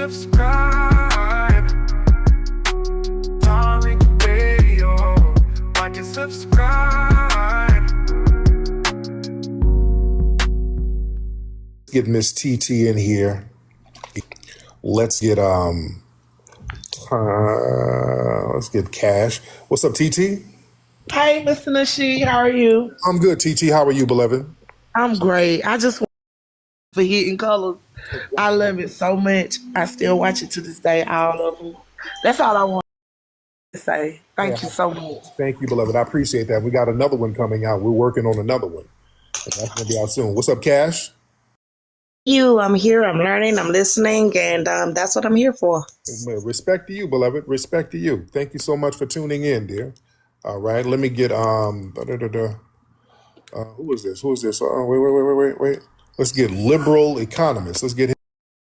subscribe? Tariq Radio. Like and subscribe. Get Miss TT in here. Let's get Cash. What's up, TT? Hey, Mr. Nasheed, how are you? I'm good, TT. How are you, beloved? I'm great. I just want for Hidden Colors. I love it so much. I still watch it to this day, all of them. That's all I want to say. Thank you so much. Thank you, beloved. I appreciate that. We got another one coming out. We're working on another one. And that's going to be out soon. What's up, Cash? I'm here, I'm learning, I'm listening, and that's what I'm here for. Respect to you, beloved. Respect to you. Thank you so much for tuning in, dear. All right, let me get who is this? Wait. Let's get Liberal Economist. Let's get him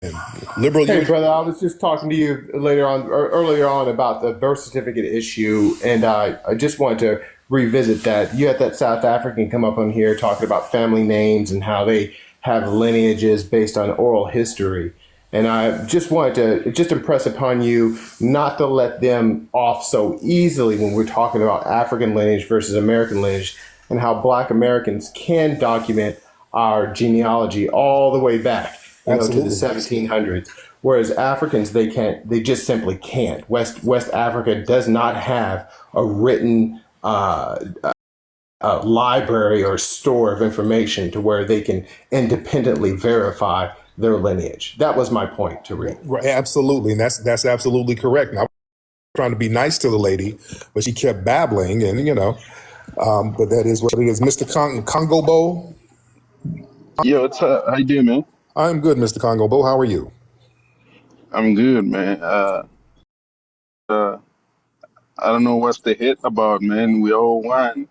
in. Liberal. Hey, brother, I was just talking to you earlier on about the birth certificate issue, and I just wanted to revisit that. You had that South African come up on here talking about family names and how they have lineages based on oral history. And I just wanted to just impress upon you not to let them off so easily when we're talking about African lineage versus American lineage, and how Black Americans can document our genealogy all the way back, to the 1700s. Whereas Africans, they can't. They just simply can't. West Africa does not have a written library or store of information to where they can independently verify their lineage. That was my point, Tariq. Right, absolutely, and that's absolutely correct. Now, I was trying to be nice to the lady, but she kept babbling, and but that is what it is. Mr. Congo Bo. Yo, what's up? How you doing, man? I'm good, Mr. Congo Bo. How are you? I'm good, man. I don't know what's the hit about, man. We all won.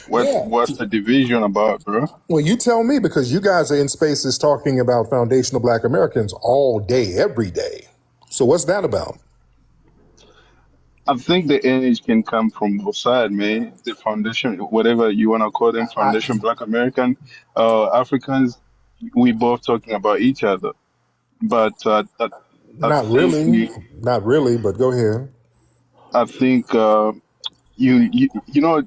What's the division about, bro? Well, you tell me, because you guys are in spaces talking about foundational Black Americans all day, every day. So what's that about? I think the image can come from both sides, man. The foundation, whatever you want to call them, foundation Black American, Africans, we both talking about each other. But not really, but go ahead. I think you know,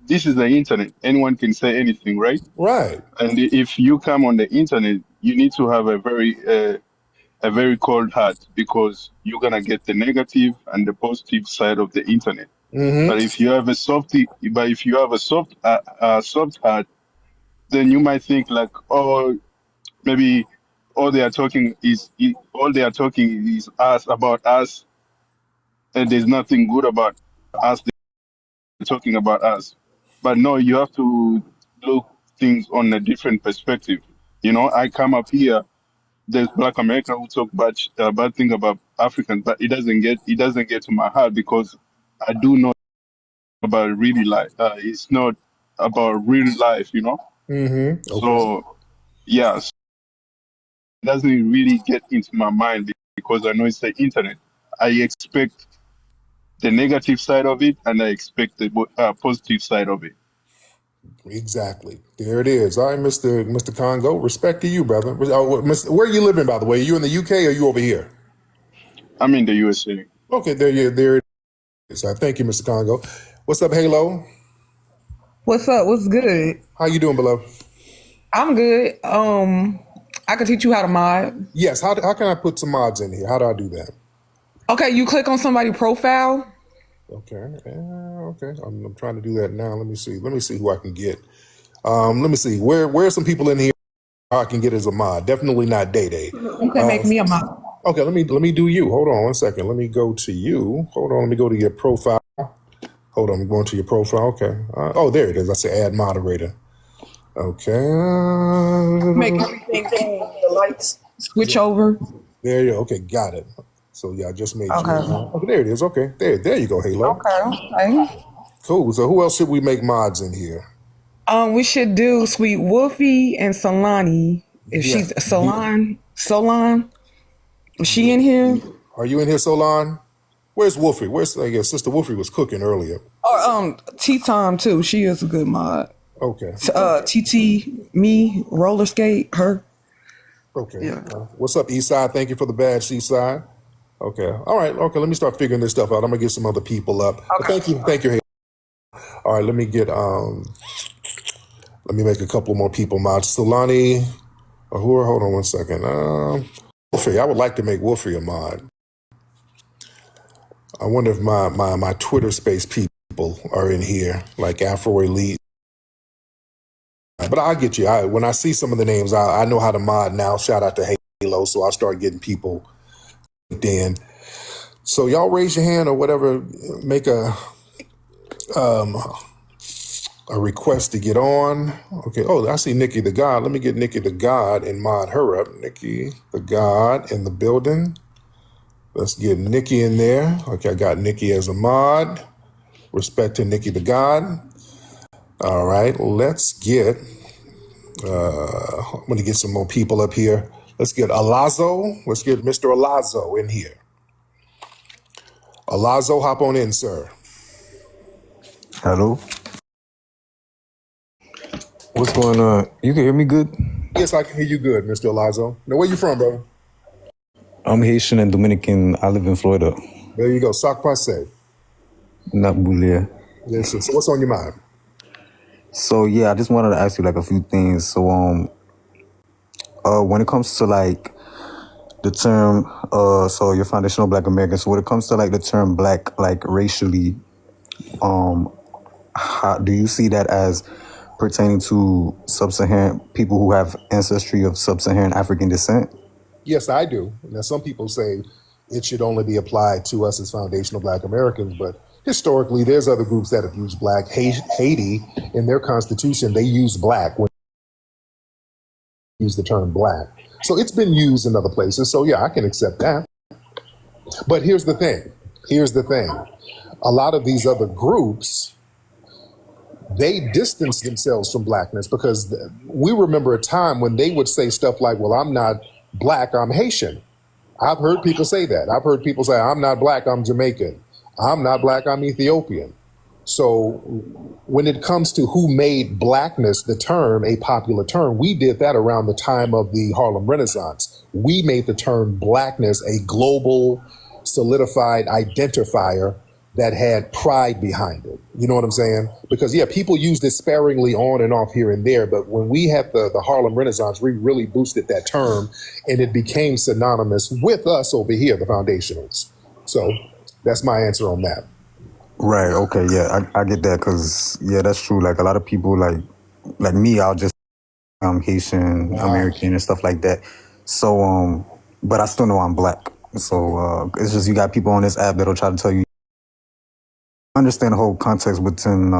this is the internet. Anyone can say anything, right? Right. And if you come on the internet, you need to have a very cold heart, because you're gonna get the negative and the positive side of the internet. Mm-hmm. But if you have a soft heart, then you might think like, oh, maybe all they are talking is us, about us, and there's nothing good about us. They're talking about us. But no, you have to look things on a different perspective. I come up here, there's Black American who talk bad thing about Africans, but it doesn't get to my heart, because I do know about really life. It's not about real life, Mm-hmm. Okay. So yeah, it doesn't really get into my mind, because I know it's the internet. I expect the negative side of it, and I expect the positive side of it. Exactly. There it is. All right, Mr. Congo. Respect to you, brother. Where are you living, by the way? Are you in the UK or are you over here? I'm in the USA. Okay, there it is. Thank you, Mr. Congo. What's up, Halo? What's up? What's good? How you doing, beloved? I'm good. I can teach you how to mod. Yes. How can I put some mods in here? How do I do that? Okay, you click on somebody's profile. Okay. Okay. I'm trying to do that now. Let me see who I can get. Let me see. Where are some people in here I can get as a mod? Definitely not Day Day. Okay, make me a mod. Okay, let me do you. Hold on one second. Let me go to you. Hold on. Let me go to your profile. Hold on. I'm going to your profile. Okay. There it is. I say add moderator. Okay. Make everything the lights switch over. There you go. Okay, got it. So yeah, I just made you. Okay. Okay, there it is. Okay, there you go, Halo. Okay. Cool. So who else should we make mods in here? We should do Sweet Wolfie and Solani. If she's Solon, is she in here? Are you in here, Solon? Where's Wolfie? I guess Sister Wolfie was cooking earlier. Or T-Tom too. She is a good mod. Okay. TT, me, roller skate, her. Okay. Yeah. What's up, East Side? Thank you for the badge, East Side. Okay. All right. Okay. Let me start figuring this stuff out. I'm gonna get some other people up. But thank you. Thank you. Hey. All right. Let me make a couple more people mod. Solani. Hold on one second. Wolfie. I would like to make Wolfie a mod. I wonder if my Twitter space people are in here, like Afro Elite. But I'll get you. When I see some of the names, I know how to mod now. Shout out to Halo, so I'll start getting people in. So y'all raise your hand or whatever. Make a request to get on. Okay. Oh, I see Nikki the God. Let me get Nikki the God and mod her up. Nikki the God in the building. Let's get Nikki in there. Okay, I got Nikki as a mod. Respect to Nikki the God. All right, let's get, I'm going to get some more people up here. Let's get Alazo. Let's get Mr. Alazo in here. Alazo, hop on in, sir. Hello. What's going on? You can hear me good? Yes, I can hear you good, Mr. Alazo. Now, where you from, brother? I'm Haitian and Dominican. I live in Florida. There you go. Sac passe. Not Boulier. Yes, sir. So what's on your mind? So yeah, I just wanted to ask you like a few things. So when it comes to like the term so you're foundational Black American, so when it comes to like the term Black, like racially, how do you see that as pertaining to sub-Saharan people who have ancestry of sub-Saharan African descent? Yes, I do. Now, some people say it should only be applied to us as foundational Black Americans, but historically, there's other groups that have used Black. Haiti, in their constitution, they use Black when they use the term Black. So it's been used in other places. So yeah, I can accept that. But here's the thing. A lot of these other groups, they distance themselves from Blackness because we remember a time when they would say stuff like, well, I'm not Black, I'm Haitian. I've heard people say that. I've heard people say, I'm not Black, I'm Jamaican. I'm not Black, I'm Ethiopian. So when it comes to who made Blackness the term, a popular term, we did that around the time of the Harlem Renaissance. We made the term Blackness a global solidified identifier that had pride behind it. You know what I'm saying? Because yeah, people used it sparingly on and off here and there, but when we had the Harlem Renaissance, we really boosted that term and it became synonymous with us over here, the foundationals. So that's my answer on that. Right. Okay. Yeah, I get that because yeah, that's true. Like a lot of people like me, I'll just Haitian American and stuff like that. So but I still know I'm Black. So it's just you got people on this app that'll try to tell you. Understand the whole context within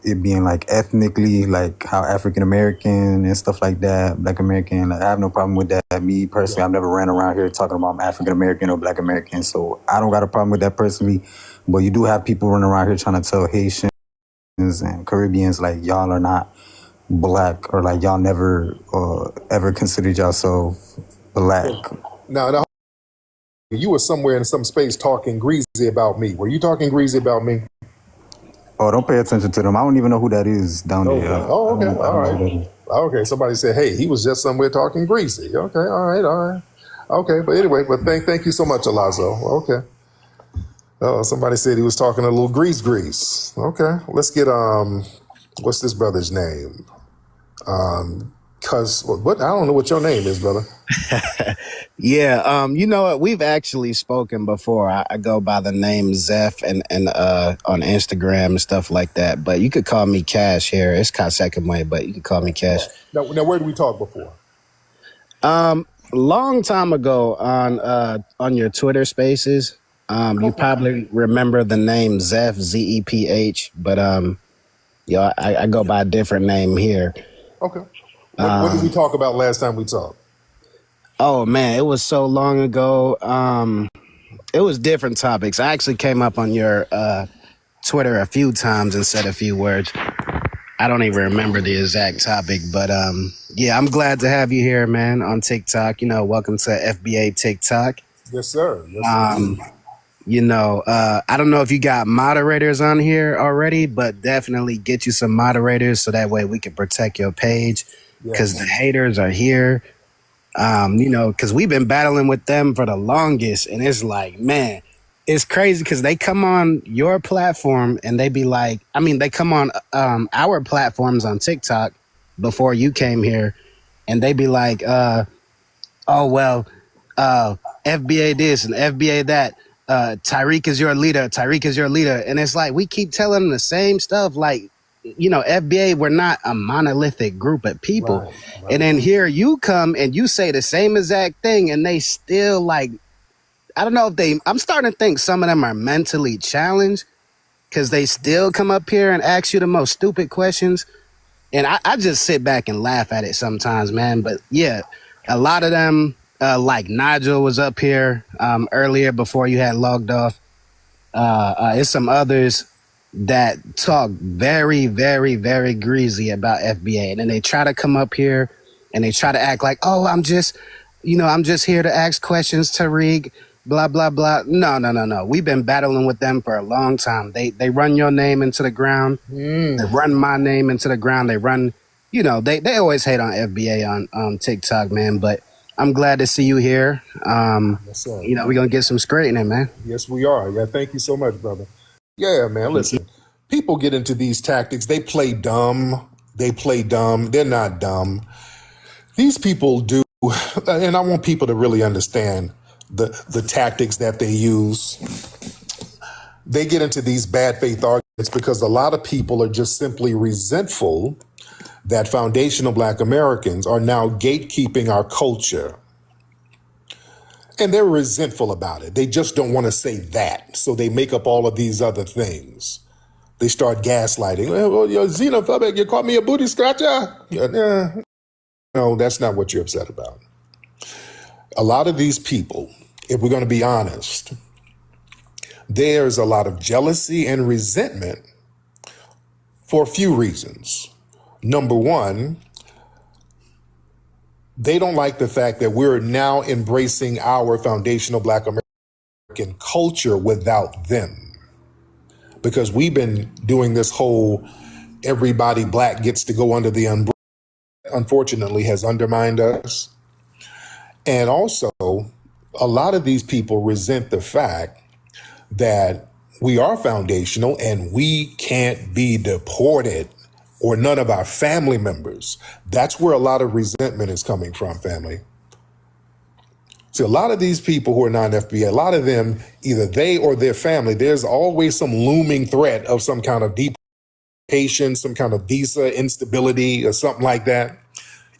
it being like ethnically, like how African American and stuff like that, Black American. Like, I have no problem with that. Me personally, I've never ran around here talking about I'm African American or Black American, so I don't got a problem with that personally. But you do have people running around here trying to tell Haitians and Caribbeans like y'all are not Black or like y'all never ever considered yourself Black. Now, you were somewhere in some space talking greasy about me. Were you talking greasy about me? Oh, don't pay attention to them. I don't even know who that is down there. Oh, okay. All right. Okay. Somebody said, hey, he was just somewhere talking greasy. Okay. All right. Okay. But anyway, thank you so much, Alazo. Okay. Oh, somebody said he was talking a little grease. Okay. Let's get, what's this brother's name? What? I don't know what your name is, brother. Yeah, you know what? We've actually spoken before. I go by the name Zeph and on Instagram and stuff like that. But you could call me Cash here. It's second way, but you could call me Cash. Now, where did we talk before? Long time ago on your Twitter Spaces. You probably remember the name Zeph, Zeph, but I go by a different name here. Okay. What did we talk about last time we talked? Oh man, it was so long ago. It was different topics. I actually came up on your Twitter a few times and said a few words. I don't even remember the exact topic, but yeah, I'm glad to have you here, man, on TikTok. You know, welcome to FBA TikTok. Yes, sir. You know, I don't know if you got moderators on here already, but definitely get you some moderators so that way we can protect your page because the haters are here. Because we've been battling with them for the longest, and it's like, man, it's crazy because they come on your platform and they be like, they come on our platforms on TikTok before you came here, and they be like, FBA this and FBA that. Tariq is your leader. Tariq is your leader. And it's like, we keep telling them the same stuff. Like, FBA, we're not a monolithic group of people. Right. And then here you come and you say the same exact thing, and they still like, I don't know if I'm starting to think some of them are mentally challenged because they still come up here and ask you the most stupid questions. And I just sit back and laugh at it sometimes, man. But yeah, a lot of them, like Nigel was up here earlier before you had logged off. It's some others that talk very, very, very greasy about FBA. And then they try to come up here and they try to act like, oh, I'm just here to ask questions, Tariq, blah, blah, blah. No. We've been battling with them for a long time. They run your name into the ground. They run my name into the ground. They run, they always hate on FBA on TikTok, man. But I'm glad to see you here. Yes, sir. We're going to get some straightening, man. Yes, we are. Yeah, thank you so much, brother. Yeah, man, listen. People get into these tactics. They play dumb. They're not dumb. These people do, and I want people to really understand the tactics that they use. They get into these bad faith arguments because a lot of people are just simply resentful that foundational Black Americans are now gatekeeping our culture. And they're resentful about it. They just don't want to say that. So they make up all of these other things. They start gaslighting. Well, you're xenophobic. You call me a booty scratcher? No, that's not what you're upset about. A lot of these people, if we're going to be honest, there's a lot of jealousy and resentment for a few reasons. Number one, they don't like the fact that we're now embracing our foundational Black American culture without them. Because we've been doing this whole everybody Black gets to go under the umbrella, unfortunately has undermined us. And also, a lot of these people resent the fact that we are foundational and we can't be deported, or none of our family members. That's where a lot of resentment is coming from, family. See, a lot of these people who are non-FBA, a lot of them, either they or their family, there's always some looming threat of some kind of deportation, some kind of visa instability or something like that.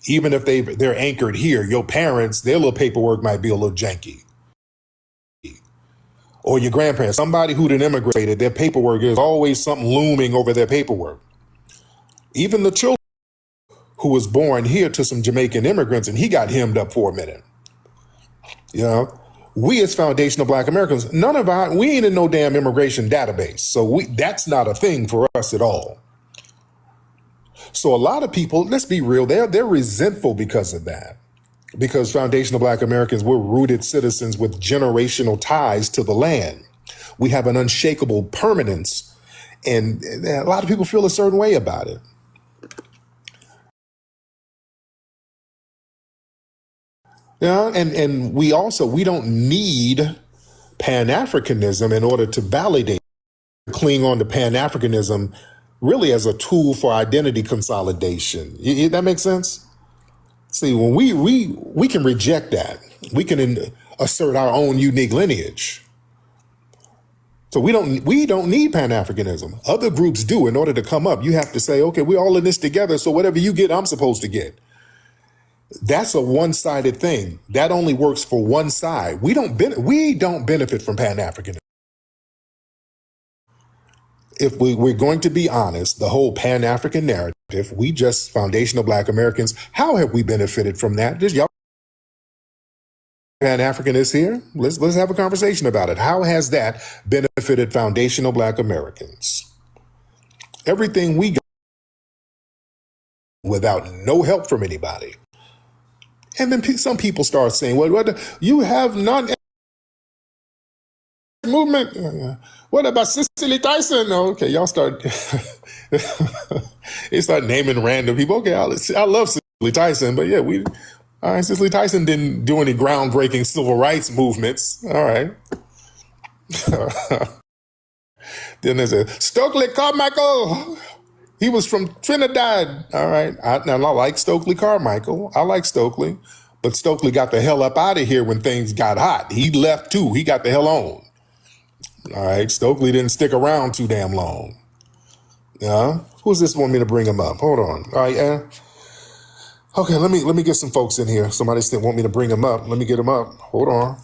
Even if they're anchored here, your parents, their little paperwork might be a little janky. Or your grandparents, somebody who done immigrated, their paperwork is always something looming over their paperwork. Even the children who was born here to some Jamaican immigrants, and he got hemmed up for a minute. We as foundational Black Americans, we ain't in no damn immigration database. So that's not a thing for us at all. So a lot of people, let's be real, they're resentful because of that. Because foundational Black Americans, we're rooted citizens with generational ties to the land. We have an unshakable permanence, and a lot of people feel a certain way about it. Yeah, and we don't need Pan-Africanism in order to validate, cling on to Pan-Africanism really as a tool for identity consolidation. That makes sense? See, when we can reject that, we can assert our own unique lineage. So we don't need Pan-Africanism. Other groups do. In order to come up, you have to say, okay, we're all in this together, so whatever you get, I'm supposed to get. That's a one-sided thing. That only works for one side. We don't benefit from Pan-Africanism. If we're going to be honest, the whole Pan-African narrative, we just foundational Black Americans, how have we benefited from that? Just y'all Pan-Africanists here? Let's have a conversation about it. How has that benefited foundational Black Americans? Everything we got without no help from anybody. And then some people start saying, well, you have non movement. What about Cicely Tyson? Okay, y'all start they start naming random people. Okay, I love Cicely Tyson, but yeah, All right, Cicely Tyson didn't do any groundbreaking civil rights movements. All right. Then there's a Stokely Carmichael. He was from Trinidad. All right. I like Stokely Carmichael. I like Stokely. But Stokely got the hell up out of here when things got hot. He left too. He got the hell on. All right. Stokely didn't stick around too damn long. Yeah. Who's this want me to bring him up? Hold on. All right. Okay. Let me get some folks in here. Somebody still want me to bring him up. Let me get him up. Hold on.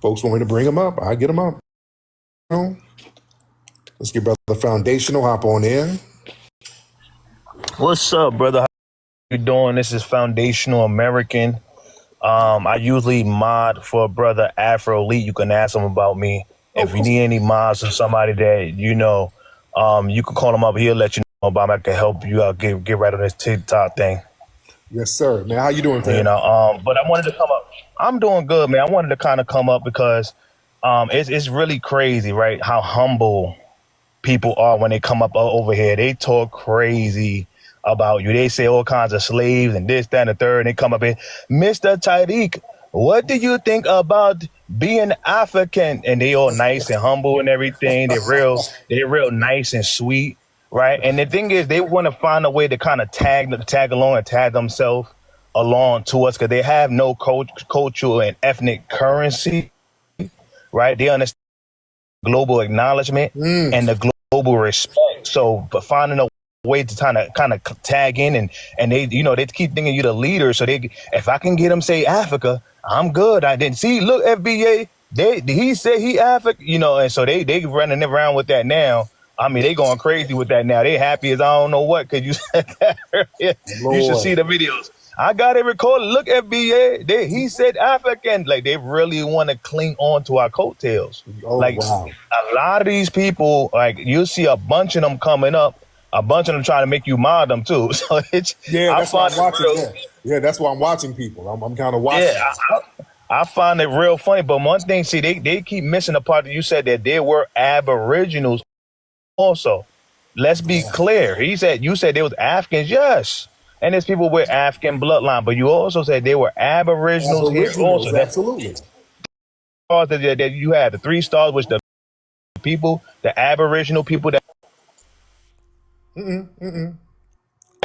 Folks want me to bring him up. I get him up. Let's get Brother Foundational hop on in. What's up, brother? How you doing? This is Foundational American. I usually mod for brother Afro Elite. You can ask him about me. If you need any mods or somebody that you know, you can call him up. He'll let you know about me. I can help you out. Get right on this TikTok thing. Yes, sir. Man, how you doing, man? You know, but I wanted to come up. I'm doing good, man. I wanted to kind of come up because it's really crazy, right? How humble people are when they come up over here. They talk crazy about you. They say all kinds of slaves and this, that, and the third. And they come up here, Mr. Tariq, what do you think about being African? And they all nice and humble and everything. They're real nice and sweet, right? And the thing is, they want to find a way to kind of tag along and tag themselves along to us because they have no cultural and ethnic currency, right? They understand global acknowledgement and the global respect. So, but finding a way to kind of tag in and they, you know, they keep thinking you're the leader. So if I can get them say Africa, I'm good. I didn't see. Look, FBA. He said he Africa. You know, and so they running around with that now. I mean, they going crazy with that now. They happy as I don't know what because you said that earlier. You should see the videos. I got it recorded. Look, FBA. He said African. Like they really want to cling on to our coattails. Oh, like wow. A lot of these people, like you'll see a bunch of them coming up. A bunch of them trying to make you mod them too. So it's that's why I'm watching. Yeah, that's why I'm watching people. I'm kind of watching. Yeah, I find it real funny. But one thing, see, they keep missing the part that you said that there were Aboriginals also. Let's be clear. You said there was Africans, yes. And there's people with African bloodline, but you also said there were Aboriginals here also. Absolutely. That you had the 3 stars, which the people, the Aboriginal people that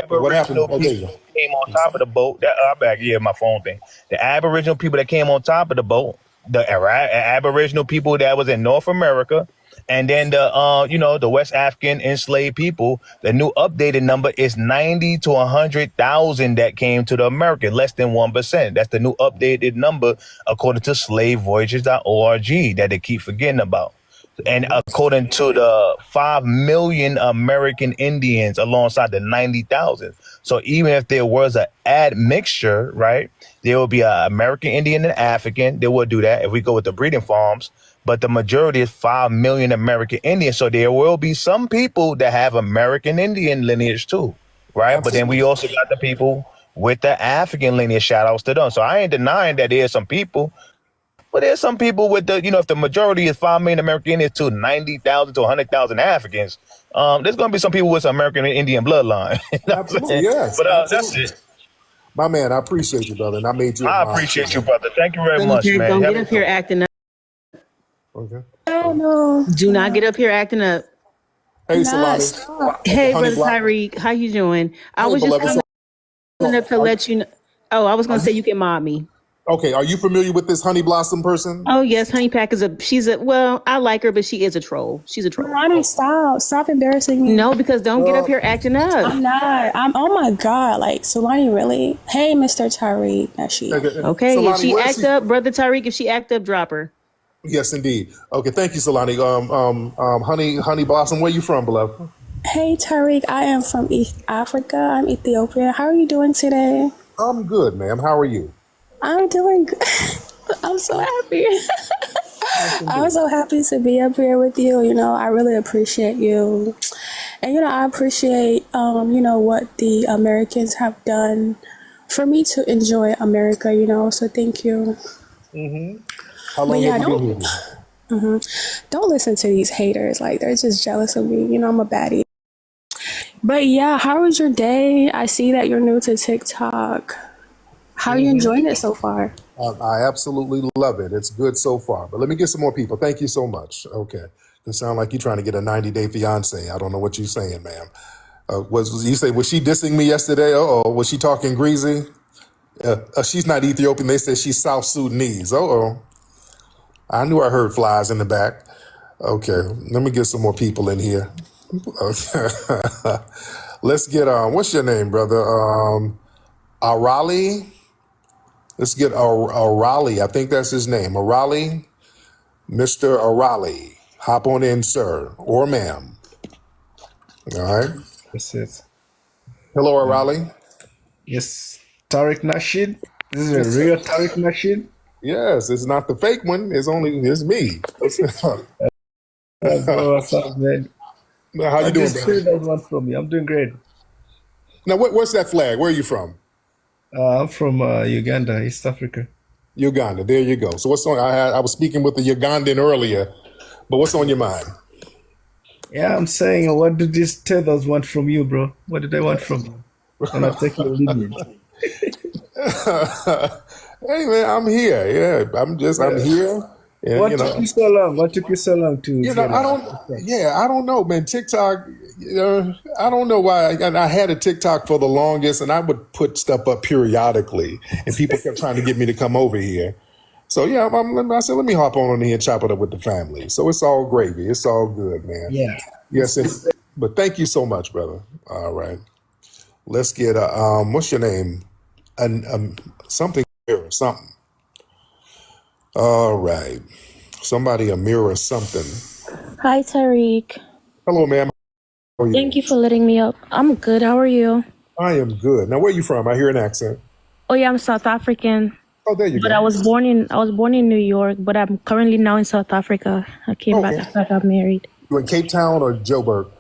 What happened? Aboriginal people came on top of the boat. I'm back. Yeah, my phone thing. The Aboriginal people that came on top of the boat, the Aboriginal people that was in North America, and then the West African enslaved people. The new updated number is 90 to 100,000 that came to the American, less than 1%. That's the new updated number according to slavevoyages.org that they keep forgetting about. And according to the 5 million American Indians alongside the 90,000. So even if there was an admixture, right, there will be an American Indian and African. They will do that if we go with the breeding farms. But the majority is 5 million American Indians. So there will be some people that have American Indian lineage too, right? Absolutely. But then we also got the people with the African lineage. Shout outs to them. So I ain't denying that there's some people. But there's some people with the, if the majority is 5 million American Indians to 90,000 to 100,000 Africans, there's going to be some people with some American Indian bloodline. Absolutely, yes. But absolutely. That's it. My man, I appreciate you, brother. And I made you. I appreciate you, brother. Thank you very much, man. Don't get up here acting up. Okay. Oh, no. Do not get up here acting up. Hey, Solani. Hey, brother Tariq. How you doing? I was just coming up to let you know. Oh, I was going to say you can mod me. Okay, are you familiar with this Honey Blossom person? Oh yes, Honey Pack is I like her, but she is a troll. She's a troll. Ronnie, stop embarrassing me. No, because don't get up here acting up. I'm not. Oh my God, like Solani really. Hey, Mr. Tariq, that she. Okay, Solani, if she act up, brother Tariq, if she act up, drop her. Yes, indeed. Okay, thank you, Solani. Honey Blossom, where you from, beloved? Hey, Tariq, I am from East Africa. I'm Ethiopia. How are you doing today? I'm good, ma'am. How are you? I'm doing good. I'm so happy. I'm so happy to be up here with you. I really appreciate you. And, I appreciate, what the Americans have done for me to enjoy America, so thank you. Mm-hmm. How long have you been here? Mm-hmm. Don't listen to these haters. Like, they're just jealous of me. I'm a baddie. But, yeah, how was your day? I see that you're new to TikTok. How are you enjoying it so far? I absolutely love it. It's good so far. But let me get some more people. Thank you so much. Okay. It sounds like you're trying to get a 90-day fiance. I don't know what you're saying, ma'am. Was she dissing me yesterday? Was she talking greasy? She's not Ethiopian. They said she's South Sudanese. I knew I heard flies in the back. Okay, let me get some more people in here. Okay. Let's get what's your name, brother? Arali. Let's get Arali. I think that's his name. Arali. Mr. Arali. Hop on in, sir or ma'am. All right. That's it. Hello, Arali. Yes. Tariq Nasheed. This is a real Tariq Nasheed. Yes, it's not the fake one. It's me. Bro, what's up, man? How you doing, brother? That one from me. I'm doing great. Now, what's that flag? Where are you from? I'm from Uganda, East Africa. Uganda. There you go. So what's on? I was speaking with the Ugandan earlier, but what's on your mind? Yeah, I'm saying, what did these tethers want from you, bro? What did they want from you? And I take your lineage. Hey man, I'm here. Yeah, I'm here. And, what took you so long? What took you so long to? I don't know, man. TikTok. I don't know why. I had a TikTok for the longest, and I would put stuff up periodically, and people kept trying to get me to come over here. So yeah, I said, let me hop on here and chop it up with the family. So it's all gravy. It's all good, man. Yeah. Yes, but thank you so much, brother. All right. Let's get what's your name? Something. All right. Somebody a mirror something. Hi, Tariq. Hello, ma'am. How are you? Thank you for letting me up. I'm good. How are you? I am good. Now, where are you from? I hear an accent. Oh yeah, I'm South African. Oh, there you go. But I was born in New York, but I'm currently now in South Africa. I came back after I got married. You in Cape Town or Joburg?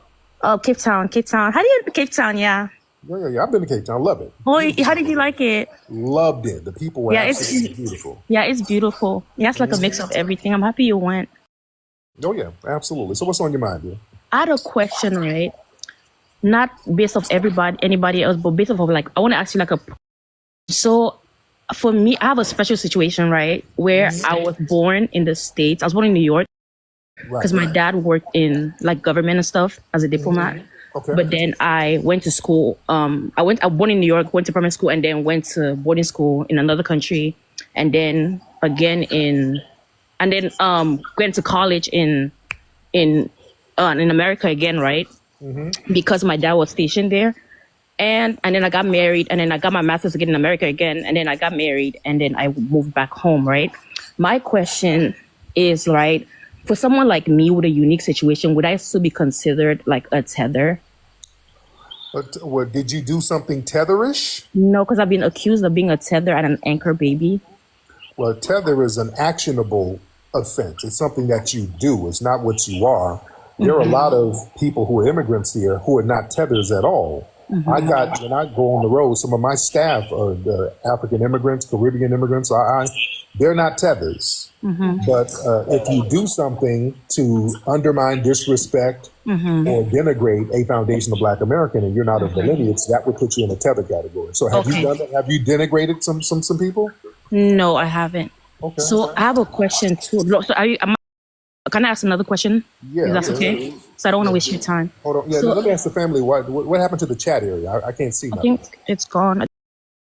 Oh, Cape Town. How do you Cape Town? Yeah. Yeah. I've been to Cape Town. Love it. Oh, how did you like it? Loved it. The people were absolutely beautiful. Yeah, it's beautiful. Yeah, it's like a mix of everything. I'm happy you went. Oh yeah, absolutely. So what's on your mind, dear? I had a question, right? Not based off anybody else, but based off of I want to ask you so for me, I have a special situation, right? Where I was born in the States. I was born in New York because my dad worked in government and stuff as a diplomat. Okay. But then I went to school. I was born in New York, went to primary school, and then went to boarding school in another country, and then again went to college in America again, right? Mm-hmm. Because my dad was stationed there, and then I got married, and then I got my master's again in America again, and then I got married, and then I moved back home, right? My question is, right, for someone like me with a unique situation, would I still be considered a tether? What, did you do something tetherish? No, because I've been accused of being a tether and an anchor baby. Well, tether is an actionable offense. It's something that you do. It's not what you are. There are a lot of people who are immigrants here who are not tethers at all. Mm-hmm. When I go on the road, some of my staff are the African immigrants, Caribbean immigrants. They're not tethers. Mm-hmm. But if you do something to undermine, disrespect, or denigrate a foundational Black American, and you're not of the lineage, that would put you in a tether category. So have you done that? Have you denigrated some people? No, I haven't. Okay. So I have a question too. So can I ask another question? Yeah. If that's okay? So I don't want to waste your time. Hold on. Yeah, let me ask the family what happened to the chat area. I can't see nothing. I think it's gone.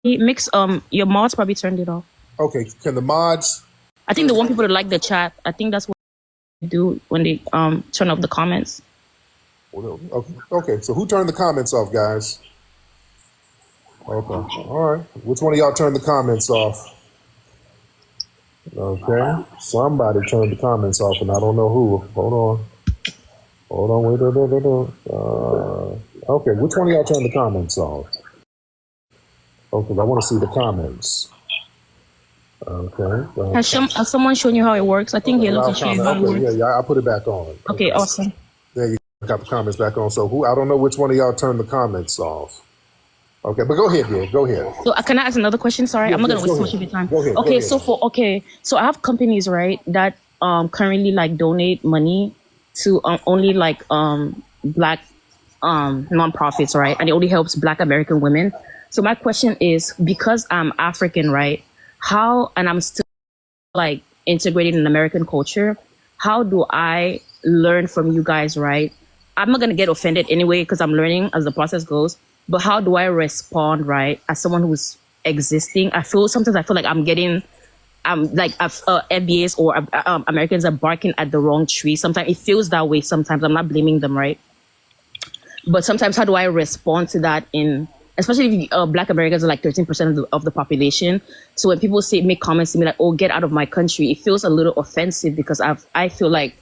Your mods probably turned it off. Okay. Can the mods? I think they want people to like the chat. I think that's what they do when they turn off the comments. Okay. So who turned the comments off, guys? Okay. All right. Which one of y'all turned the comments off? Okay. Somebody turned the comments off, and I don't know who. Hold on. Wait. Okay. Which one of y'all turned the comments off? Okay. I want to see the comments. Okay. Has someone shown you how it works? I think you're looking to show you how it works. Yeah, I'll put it back on. Okay, awesome. There you got the comments back on. So I don't know which one of y'all turned the comments off. Okay, but go ahead, dear. Go ahead. So can I ask another question? Sorry, I'm not gonna waste much of your time. Go ahead. Okay, so I have companies, right, that currently donate money to only Black nonprofits, right, and it only helps Black American women. So my question is, because I'm African, right? How, and I'm still like integrated in American culture, how do I learn from you guys, right? I'm not going to get offended anyway because I'm learning as the process goes. But how do I respond, right, as someone who's existing? Sometimes I feel like I'm getting, like FBAs or Americans are barking at the wrong tree. Sometimes it feels that way. Sometimes I'm not blaming them, right? But sometimes how do I respond to that especially if Black Americans are like 13% of the population. So when people make comments to me like, oh, get out of my country, it feels a little offensive because I feel like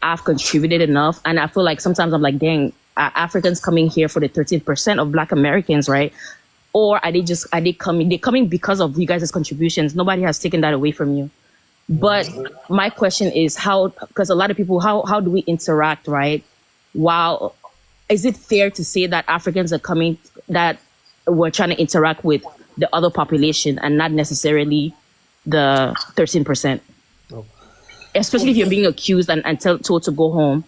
I've contributed enough. And I feel like sometimes I'm like, dang, are Africans coming here for the 13% of Black Americans, right? Or are they coming because of you guys' contributions? Nobody has taken that away from you. But my question is because a lot of people, how do we interact, right? Is it fair to say that Africans are coming, that we're trying to interact with the other population and not necessarily the 13%? Oh. Especially if you're being accused and told to go home.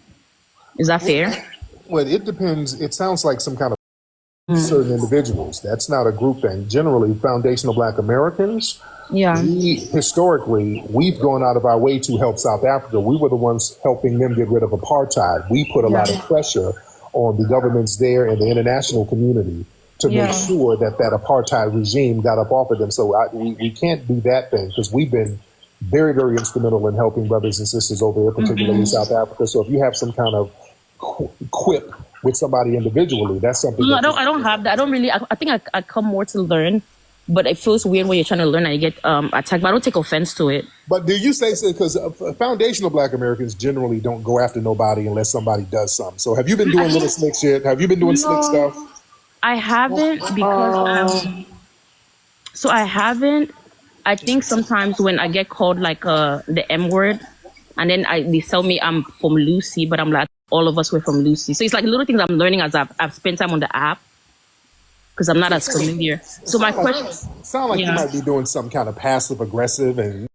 Is that fair? Well, it depends. It sounds like some kind of certain individuals. That's not a group thing. Generally, foundational Black Americans, historically, we've gone out of our way to help South Africa. We were the ones helping them get rid of apartheid. We put a lot of pressure on the governments there and the international community to make sure that apartheid regime got up off of them. So we can't do that thing because we've been very, very instrumental in helping brothers and sisters over there, particularly in South Africa. So if you have some kind of quip with somebody individually, that's something. No, I don't have that. I don't really. I think I come more to learn, but it feels weird when you're trying to learn and you get attacked. But I don't take offense to it. But do you say so? Because foundational Black Americans generally don't go after nobody unless somebody does something. So have you been doing little slick shit? Have you been doing slick stuff? I haven't because so I haven't. I think sometimes when I get called like the M word, and then they tell me I'm from Lucy, but I'm like, all of us were from Lucy. So it's like little things I'm learning as I've spent time on the app because I'm not as familiar. So my question sound like you might be doing some kind of passive aggressive, and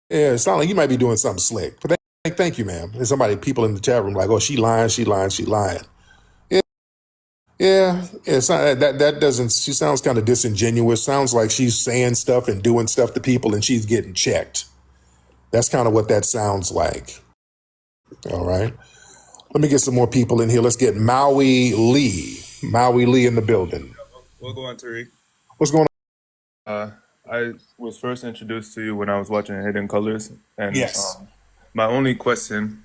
it sound like you might be doing something slick. But thank you, ma'am. There's people in the chat room like, oh, she lying. Yeah, it's not, that doesn't. She sounds kind of disingenuous. Sounds like she's saying stuff and doing stuff to people, and she's getting checked. That's kind of what that sounds like. All right, let me get some more people in here. Let's get Maui Lee in the building. What's going on, Tariq? What's going on? I was first introduced to you when I was watching Hidden Colors, and my only question.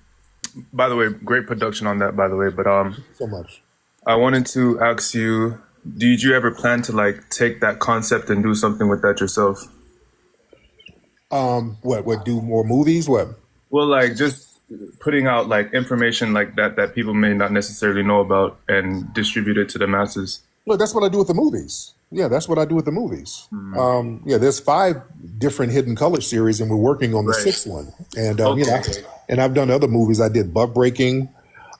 By the way, great production on that. By the way, but so much. I wanted to ask you, did you ever plan to like take that concept and do something with that yourself? What do more movies? What? Well, like just putting out like information like that people may not necessarily know about and distribute it to the masses. Look, that's what I do with the movies. Yeah, that's what I do with the movies. There's 5 different Hidden Color series, and we're working on the 6th one. And and I've done other movies. I did Buck Breaking.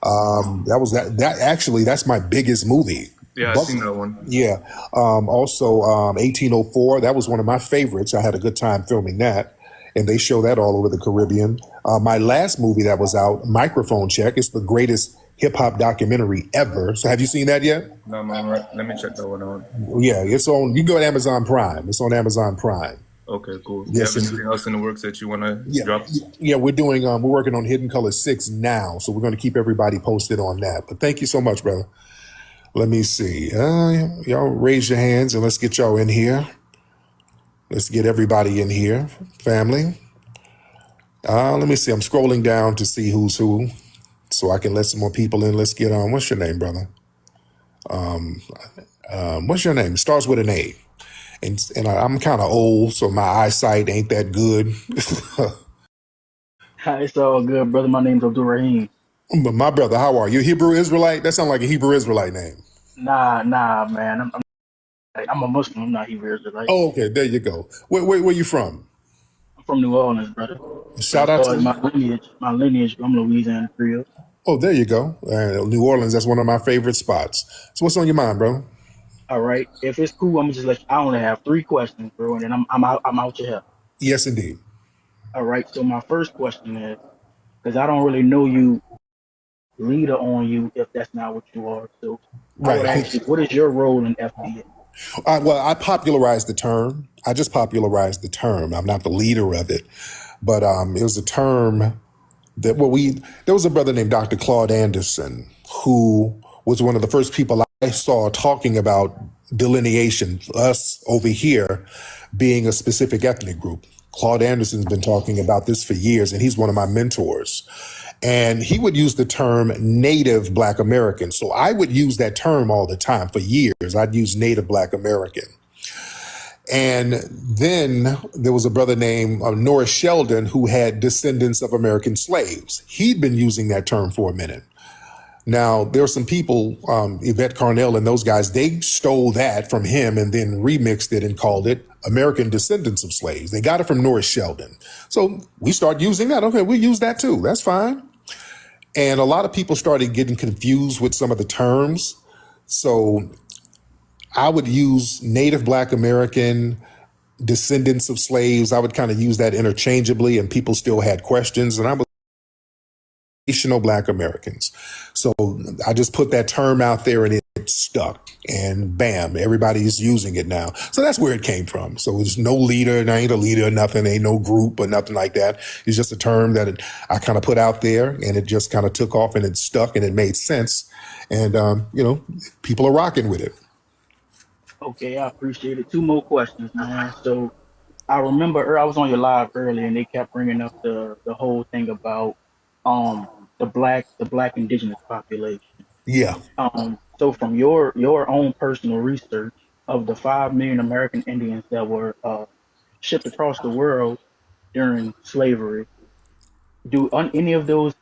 That's my biggest movie. Yeah, I've seen that one. Yeah. Also, 1804. That was one of my favorites. I had a good time filming that, and they show that all over the Caribbean. My last movie that was out, Microphone Check, is the greatest hip hop documentary ever. So, have you seen that yet? No, man. Right. Let me check that one out. Yeah, it's on. You can go to Amazon Prime. It's on Amazon Prime. Okay, cool. Yes, you have anything else in the works that you want to drop? Yeah, we're doing. We're working on Hidden Color 6 now, so we're going to keep everybody posted on that. But thank you so much, brother. Let me see. Y'all raise your hands and let's get y'all in here. Let's get everybody in here, family. Let me see. I'm scrolling down to see who's who, so I can let some more people in. Let's get on. What's your name, brother? What's your name? It starts with an A. And I'm kind of old, so my eyesight ain't that good. It's all good, brother. My name's Abdul Rahim. But my brother, how are you? Hebrew Israelite? That sounds like a Hebrew Israelite name. Nah, man. I'm a Muslim. I'm not Hebrew Israelite. Oh, okay. There you go. Where you from? I'm from New Orleans, brother. Shout out to my lineage. I'm Louisiana Creole. Oh, there you go. New Orleans. That's one of my favorite spots. So what's on your mind, bro? All right. If it's cool, I'm gonna just let you. I only have 3 questions, bro, and then I'm out your help. Yes, indeed. All right. So my first question is, because I don't really know you, leader on you, if that's not what you are. So I would ask you, what is your role in FBA? Well, I popularized the term. I just popularized the term. I'm not the leader of it, but it was a term that there was a brother named Dr. Claude Anderson who was one of the first people I saw talking about delineation, us over here being a specific ethnic group. Claude Anderson's been talking about this for years, and he's one of my mentors. And he would use the term Native Black American. So I would use that term all the time for years. I'd use Native Black American. And then there was a brother named Norris Sheldon who had descendants of American slaves. He'd been using that term for a minute. Now, there were some people, Yvette Carnell and those guys, they stole that from him and then remixed it and called it American Descendants of Slaves. They got it from Norris Sheldon. So we started using that. Okay, we'll use that too. That's fine. And a lot of people started getting confused with some of the terms. So I would use Native Black American, descendants of slaves. I would kind of use that interchangeably, and people still had questions. And I was Haitian Black Americans. So I just put that term out there and it stuck. And bam, everybody's using it now. So that's where it came from. So there's no leader, and I ain't a leader or nothing, ain't no group or nothing like that. It's just a term that I kind of put out there, and it just kind of took off and it stuck and it made sense. And, people are rocking with it. Okay, I appreciate it. Two more questions, man. So I remember I was on your live earlier, and they kept bringing up the whole thing about the black indigenous population. Yeah. So from your own personal research of the 5 million American Indians that were shipped across the world during slavery, do any of those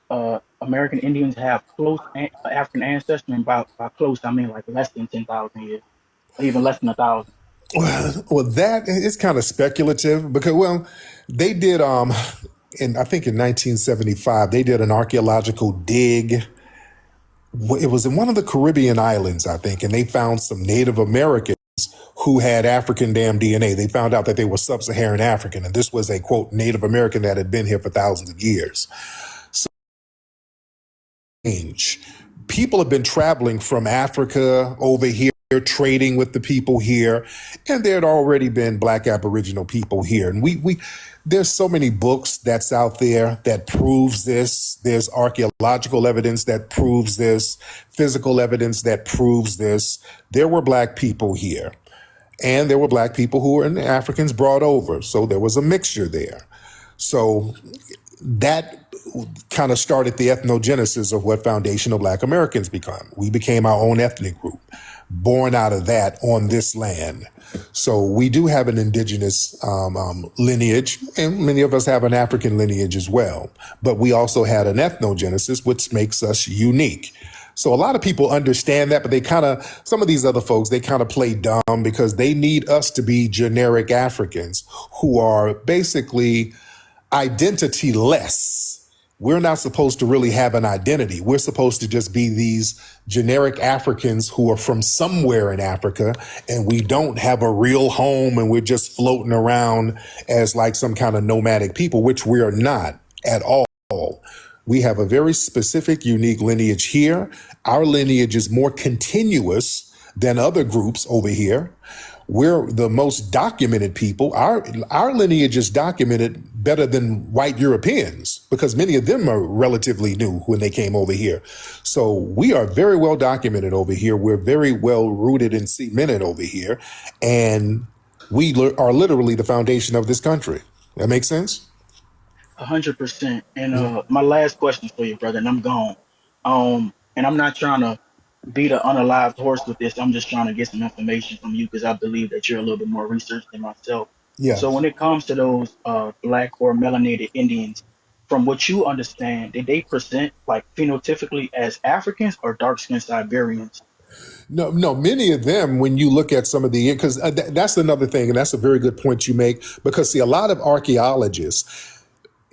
American Indians have close African ancestry? And by close, I mean like less than 10,000 years, or even less than 1,000. Well, that is kind of speculative because, they did, I think in 1975, they did an archaeological dig. It was in one of the Caribbean islands, I think, and they found some Native Americans who had African damn DNA. They found out that they were sub-Saharan African, and this was a, quote, Native American that had been here for thousands of years. So, people have been traveling from Africa over here, trading with the people here, and there had already been Black Aboriginal people here. And there's so many books that's out there that proves this. There's archaeological evidence that proves this, physical evidence that proves this. There were Black people here, and there were Black people who were Africans brought over. So there was a mixture there. So that kind of started the ethnogenesis of what foundational Black Americans become. We became our own ethnic group, born out of that on this land. So we do have an indigenous lineage, and many of us have an African lineage as well. But we also had an ethnogenesis, which makes us unique. So a lot of people understand that, but some of these other folks, they kind of play dumb because they need us to be generic Africans who are basically identity-less. We're not supposed to really have an identity. We're supposed to just be these generic Africans who are from somewhere in Africa, and we don't have a real home, and we're just floating around as like some kind of nomadic people, which we are not at all. We have a very specific, unique lineage here. Our lineage is more continuous than other groups over here. We're the most documented people. Our lineage is documented better than white Europeans because many of them are relatively new when they came over here. So we are very well documented over here. We're very well rooted and cemented over here. And we are literally the foundation of this country. That makes sense? 100%. And my last question for you, brother, and I'm gone. And I'm not trying to beat an unalived horse with this. I'm just trying to get some information from you because I believe that you're a little bit more researched than myself. Yeah. So when it comes to those Black or melanated Indians, from what you understand, did they present like phenotypically as Africans or dark-skinned Siberians? No, many of them, when you look at some of the, because that's another thing, and that's a very good point you make, because see, a lot of archaeologists,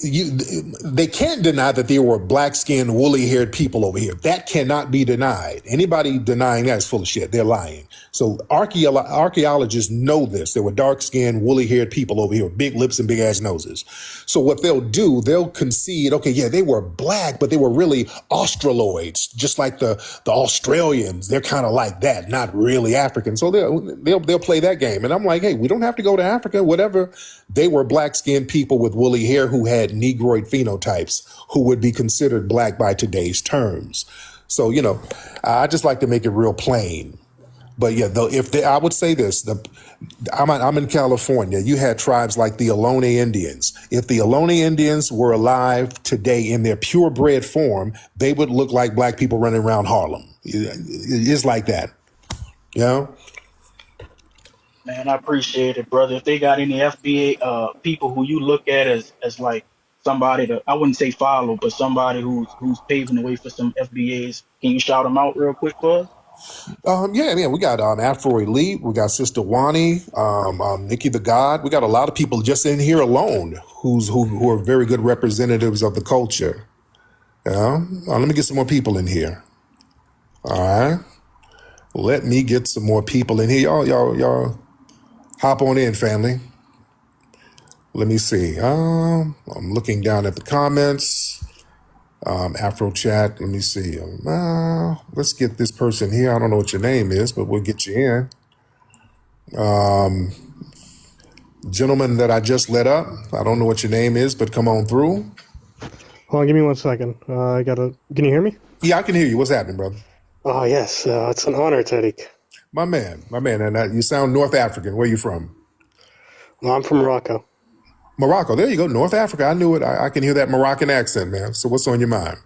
they can't deny that there were black-skinned, woolly-haired people over here. That cannot be denied. Anybody denying that is full of shit. They're lying. So archaeologists know this. There were dark-skinned, woolly-haired people over here with big lips and big-ass noses. So what they'll do, they'll concede, okay, yeah, they were black, but they were really Australoids, just like the Australians. They're kind of like that, not really African. So they'll play that game. And I'm like, hey, we don't have to go to Africa, whatever. They were black-skinned people with woolly hair who had Negroid phenotypes who would be considered black by today's terms. So, I just like to make it real plain. But yeah, I would say this, I'm in California. You had tribes like the Ohlone Indians. If the Ohlone Indians were alive today in their purebred form, they would look like black people running around Harlem. It's like that, Man, I appreciate it, brother. If they got any FBA people who you look at as like somebody to, I wouldn't say follow, but somebody who's paving the way for some FBAs, can you shout them out real quick for us? Yeah, we got Afro Elite, we got Sister Wani, Nikki the God. We got a lot of people just in here alone who are very good representatives of the culture. Let me get some more people in here. All right, let me get some more people in here. Y'all, hop on in, family. Let me see. I'm looking down at the comments. Afro chat. Let me see. Let's get this person here. I don't know what your name is, but we'll get you in. Gentleman that I just let up. I don't know what your name is, but come on through. Hold on, give me 1 second. Can you hear me? Yeah, I can hear you. What's happening, brother? Oh, yes. It's an honor, Tariq. My man. And you sound North African. Where are you from? Well, I'm from Morocco. Morocco. There you go. North Africa. I knew it. I can hear that Moroccan accent, man. So what's on your mind?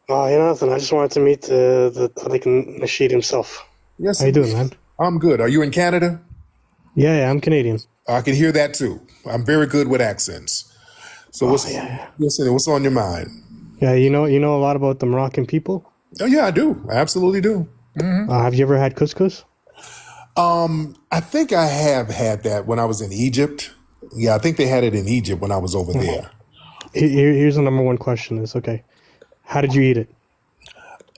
Nothing. I just wanted to meet the Tariq Nasheed himself. Yes. How you doing, man? I'm good. Are you in Canada? Yeah, I'm Canadian. I can hear that too. I'm very good with accents. So what's on your mind? Yeah, you know a lot about the Moroccan people? Oh yeah, I do. I absolutely do. Mm-hmm. Have you ever had couscous? I think I have had that when I was in Egypt. Yeah, I think they had it in Egypt when I was over there. Here's the number one question is, okay, how did you eat it?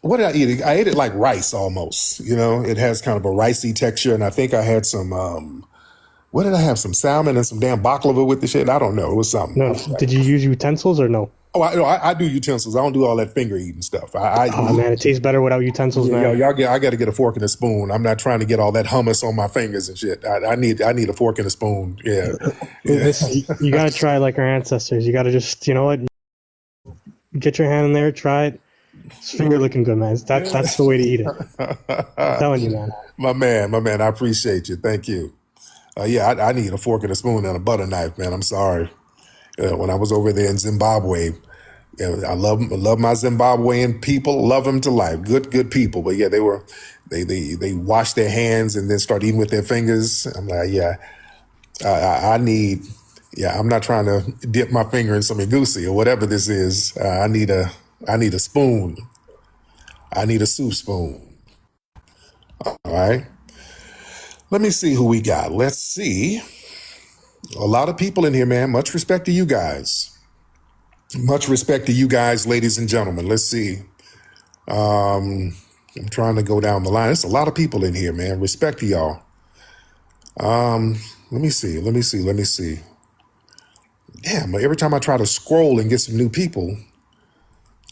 What did I eat? I ate it like rice almost. It has kind of a ricey texture. And I think I had some, what did I have? Some salmon and some damn baklava with the shit. I don't know. It was something. No, did you use utensils or no? Oh, I do utensils. I don't do all that finger eating stuff. Man, it tastes better without utensils, man. I got to get a fork and a spoon. I'm not trying to get all that hummus on my fingers and shit. I need a fork and a spoon. Yeah. You got to try like our ancestors. You got to just, get your hand in there, try it. It's finger looking good, man. That's the way to eat it. I'm telling you, man. My man. I appreciate you. Thank you. I need a fork and a spoon and a butter knife, man. I'm sorry. When I was over there in Zimbabwe, I love my Zimbabwean people. Love them to life. Good people. But yeah, they wash their hands and then start eating with their fingers. I'm like, I'm not trying to dip my finger in some egusi or whatever this is. I need a spoon. I need a soup spoon. All right. Let me see who we got. Let's see. A lot of people in here, man. Much respect to you guys. Much respect to you guys, ladies and gentlemen. Let's see. I'm trying to go down the line. There's a lot of people in here, man. Respect to y'all. Let me see. Damn, every time I try to scroll and get some new people,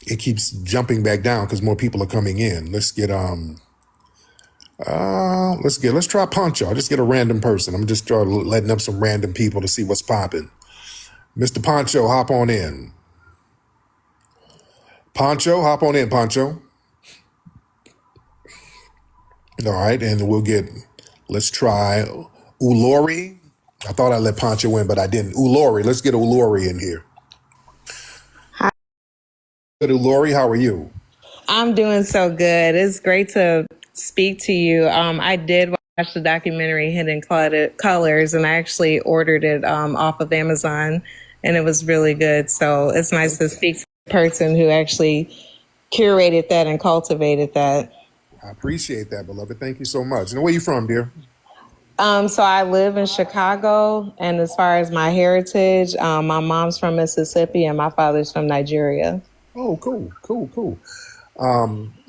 it keeps jumping back down because more people are coming in. Let's try Pancho. I'll just get a random person. I'm just letting up some random people to see what's popping. Mr. Pancho, hop on in. Pancho, hop on in, Pancho. All right, and let's try Ulori. I thought I let Pancho in, but I didn't. Ulori, let's get Ulori in here. Hi. Good, Ulori, how are you? I'm doing so good. It's great to speak to you. I did watch the documentary Hidden Colors, and I actually ordered it off of Amazon, and it was really good. So it's nice to speak to a person who actually curated that and cultivated that. I appreciate that, beloved. Thank you so much. And where are you from, dear? So I live in Chicago, and as far as my heritage, my mom's from Mississippi and my father's from Nigeria. Oh, cool.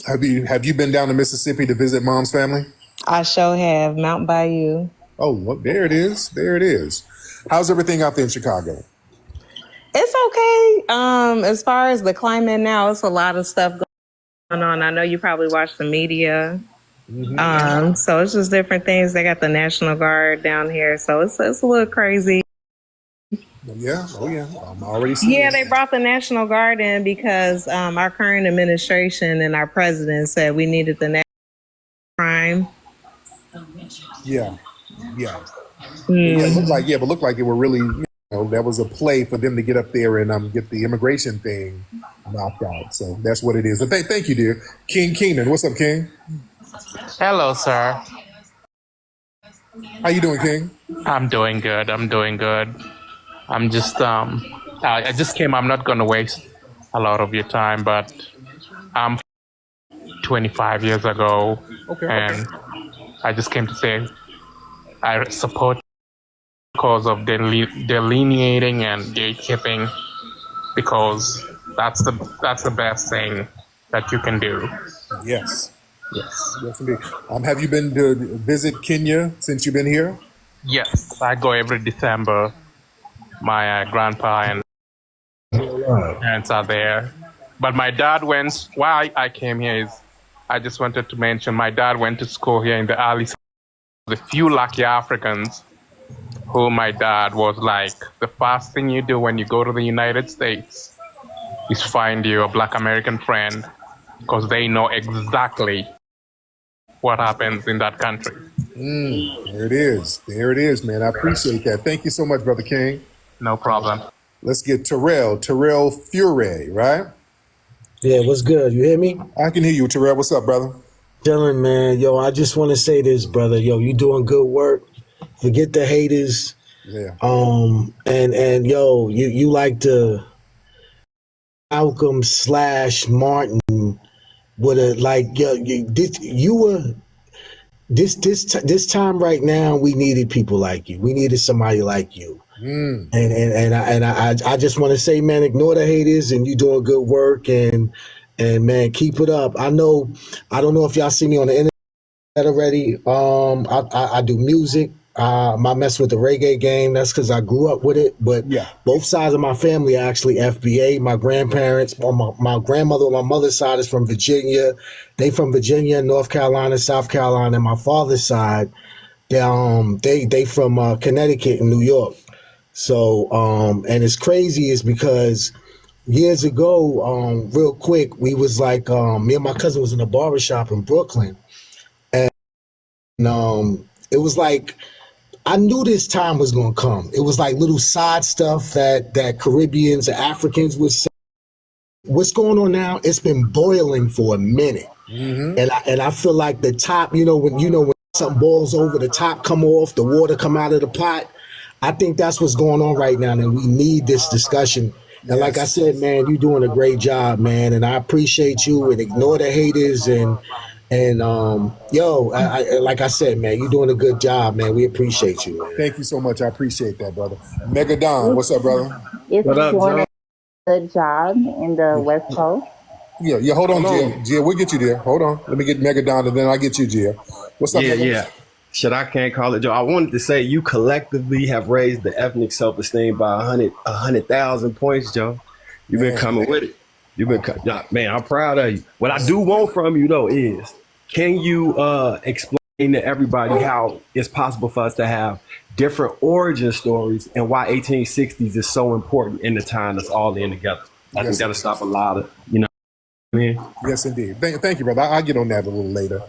Have you been down to Mississippi to visit mom's family? I sure have. Mount Bayou. Oh, look, there it is. How's everything out there in Chicago? It's okay. As far as the climate now, it's a lot of stuff going on. I know you probably watch the media. Mm-hmm. So it's just different things. They got the National Guard down here, so it's a little crazy. Yeah, I'm already seeing. Yeah, they brought the National Guard in because our current administration and our president said we needed the national crime. Yeah. It looked like it were really, that was a play for them to get up there and get the immigration thing knocked out. So that's what it is. But thank you, dear. King Keenan, what's up, King? Hello, sir. How you doing, King? I'm doing good. I'm just I just came. I'm not going to waste a lot of your time, but I'm 25 years ago, and I just came to say I support the cause of delineating and gatekeeping, because that's the best thing that you can do. Yes, indeed. Have you been to visit Kenya since you've been here? Yes, I go every December. My grandpa and parents are there. But my dad went, why I came here is, I just wanted to mention, my dad went to school here in the early. The few lucky Africans who my dad was like, the first thing you do when you go to the United States is find you a Black American friend, because they know exactly what happens in that country. There it is, man. I appreciate that. Thank you so much, Brother King. No problem. Let's get Terrell Fure, right? Yeah, what's good? You hear me? I can hear you, Terrell. What's up, brother? Chilling, man. Yo, I just want to say this, brother. Yo, you doing good work. Forget the haters. Yeah. And yo, you like the Malcolm / Martin would have like this time right now. We needed people like you. We needed somebody like you. And I just want to say, man, ignore the haters, and you doing good work, and man, keep it up. I don't know if y'all see me on the internet already. I do music. I mess with the reggae game. That's because I grew up with it. But both sides of my family are actually FBA. My grandparents, my grandmother on my mother's side is from Virginia. They from Virginia, North Carolina, South Carolina. And my father's side, they from Connecticut and New York. So, and it's crazy is because years ago, real quick, we was like, me and my cousin was in a barbershop in Brooklyn. And it was like, I knew this time was going to come. It was like little side stuff that Caribbeans and Africans would say. What's going on now? It's been boiling for a minute. And I feel like the top, when something boils over, the top come off, the water come out of the pot. I think that's what's going on right now, and we need this discussion. And like I said, man, you're doing a great job, man, and I appreciate you. And ignore the haters, and like I said, man, you're doing a good job, man. We appreciate you, man. Thank you so much. I appreciate that, brother. Megadon, what's up, brother? What up, doing a good job in the West Coast. Yeah. Hold on, Jill. We'll get you there. Hold on. Let me get Megadon, and then I'll get you, Jill. What's up, Megadon? Yeah. Shit, I can't call it, Joe. I wanted to say you collectively have raised the ethnic self-esteem by 100,000 points, Joe. You've been coming with it. Man, I'm proud of you. What I do want from you, though, is can you explain to everybody how it's possible for us to have different origin stories and why 1860s is so important in the time that's all in together? I think that'll stop a lot of, Yes, indeed. Thank you, brother. I'll get on that a little later.